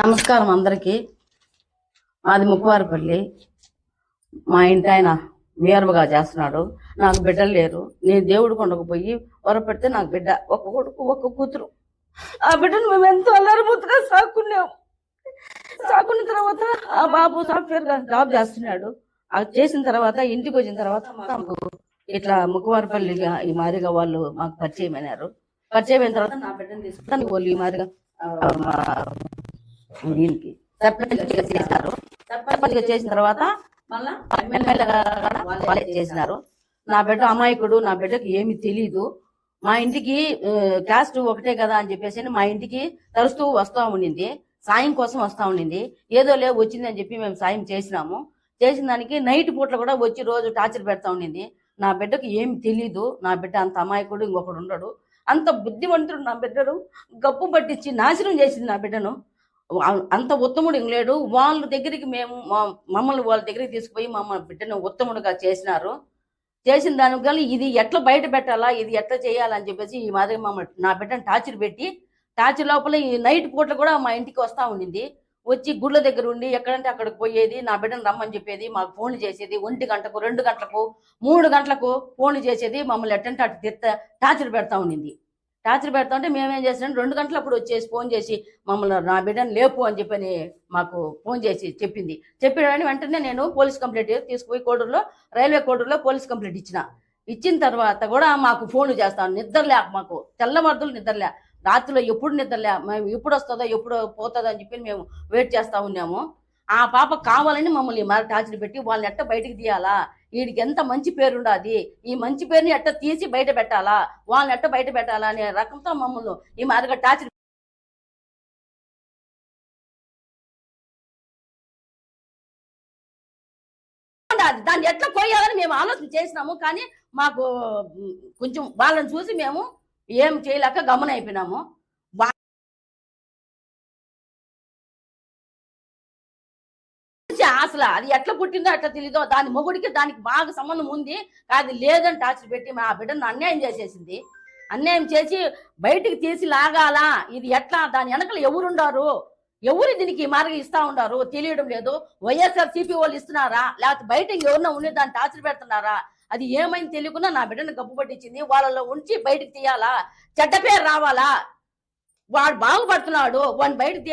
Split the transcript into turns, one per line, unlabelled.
నమస్కారం అందరికి. మాది ముక్కువారిపల్లి. మా ఇంటి ఆయన వీరవగా చేస్తున్నాడు. నాకు బిడ్డలు లేరు. నేను దేవుడు కొండకు పోయి వరపెడితే నాకు బిడ్డ ఒక కొడుకు ఒక కూతురు. ఆ బిడ్డను మేము ఎంతో అల్లరిముద్దుగా సాక్కున్నాము. సాకున్న తర్వాత ఆ బాబు సాఫ్ట్వేర్ గా జాబ్ చేస్తున్నాడు. అది చేసిన తర్వాత ఇంటికి వచ్చిన తర్వాత మాకు ఇట్లా ముక్కువారిపల్లిగా ఈ మాదిరిగా వాళ్ళు మాకు పరిచయం అయినారు. పరిచయం అయిన తర్వాత నా బిడ్డను తీసుకుంటాను వాళ్ళు ఈ మాదిరిగా దీనికి సర్పంచ్ చేసినారు. సర్పంచ్ చేసిన తర్వాత మళ్ళా ఎమ్మెల్యేగా వాళ్ళే చేసినారు. నా బిడ్డ అమాయకుడు, నా బిడ్డకి ఏమి తెలీదు. మా ఇంటికి క్యాస్ట్ ఒకటే కదా అని చెప్పేసి మా ఇంటికి తరుస్తూ వస్తా ఉండింది. సాయం కోసం వస్తా ఉండింది. ఏదో లేవు వచ్చింది అని చెప్పి మేము సాయం చేసినాము. చేసిన దానికి నైట్ పూట్ల కూడా వచ్చి రోజు టార్చర్ పెడతా ఉండింది. నా బిడ్డకు ఏమి తెలీదు. నా బిడ్డ అంత అమాయకుడు ఇంకొకడు ఉండడు. అంత బుద్ధివంతుడు నా బిడ్డను గప్పు పట్టించి నాశనం చేసింది నా బిడ్డను. అంత ఉత్తముడు లేడు. వాళ్ళ దగ్గరికి మేము మమ్మల్ని వాళ్ళ దగ్గరికి తీసుకుపోయి మమ్మల్ని బిడ్డను ఉత్తముడుగా చేసినారు. చేసిన దానికి కానీ ఇది ఎట్లా బయట పెట్టాలా, ఇది ఎట్లా చేయాలని చెప్పేసి ఈ మాదిరి మమ్మల్ని నా బిడ్డను టార్చర్ పెట్టి టార్చర్ లోపల ఈ నైట్ పూట కూడా మా ఇంటికి వస్తూ ఉండింది. వచ్చి గుళ్ళ దగ్గర ఉండి ఎక్కడంటే అక్కడికి పోయేది. నా బిడ్డను రమ్మని చెప్పేది. మాకు ఫోన్లు చేసేది. 1 గంటకు 2 గంటలకు 3 గంటలకు ఫోన్లు చేసేది. మమ్మల్ని ఎట్టంటే అటు టార్చర్ పెడతా ఉండింది. టార్చర్ పెడతా ఉంటే మేమేం చేసినాం 2 గంటలప్పుడు వచ్చేసి ఫోన్ చేసి మమ్మల్ని నా బిడ్డను లేపు అని చెప్పని మాకు ఫోన్ చేసి చెప్పింది. చెప్పిన వెంటనే నేను పోలీస్ కంప్లైంట్ తీసుకుపోయి కోడూరులో రైల్వే కోడూరులో పోలీస్ కంప్లైంట్ ఇచ్చిన తర్వాత కూడా మాకు ఫోన్లు చేస్తాను. నిద్రలే మాకు తెల్లమర్దులు నిద్రలే. రాత్రిలో ఎప్పుడు నిద్రలే. మేము ఎప్పుడు వస్తుందో ఎప్పుడు పోతుందో అని చెప్పి మేము వెయిట్ చేస్తూ ఉన్నాము. ఆ పాప కావాలని మమ్మల్ని మరి టార్చర్ పెట్టి వాళ్ళని ఎట్ట బయటికి తీయాలా, వీడికి ఎంత మంచి పేరు ఉండాది, ఈ మంచి పేరుని ఎట్ట తీసి బయట పెట్టాలా, వాళ్ళని ఎట్ట బయట పెట్టాలా అనే రకంతో మమ్మల్ని ఈ మాదిరిగా టార్చర్ దాన్ని ఎట్లా పోయాలని మేము ఆలోచన చేసినాము. కానీ మాకు కొంచెం వాళ్ళని చూసి మేము ఏం చేయలేక గమనం అయిపోయినాము. అసలు అది ఎట్లా పుట్టిందో ఎట్లా తెలీదో. దాని మొగుడికి దానికి బాగా సంబంధం ఉంది. అది లేదని టార్చర్ పెట్టి మా బిడ్డను అన్యాయం చేసేసింది. అన్యాయం చేసి బయటికి తీసి లాగాలా, ఇది ఎట్లా, దాని వెనకలు ఎవరుండారు, ఎవరు దీనికి మార్గం ఇస్తా ఉండారు తెలియడం లేదు. వైఎస్ఆర్ సిపి వాళ్ళు ఇస్తున్నారా, లేకపోతే బయట ఎవరన్నా ఉండి దాన్ని టార్చర్ పెడుతున్నారా, అది ఏమైంది తెలియకుండా నా బిడ్డను గప్పు పట్టించింది. వాళ్ళలో ఉంచి బయటకు తీయాలా, చెడ్డ పేరు రావాలా, వాడు బాగుపడుతున్నాడు వాడిని బయటకు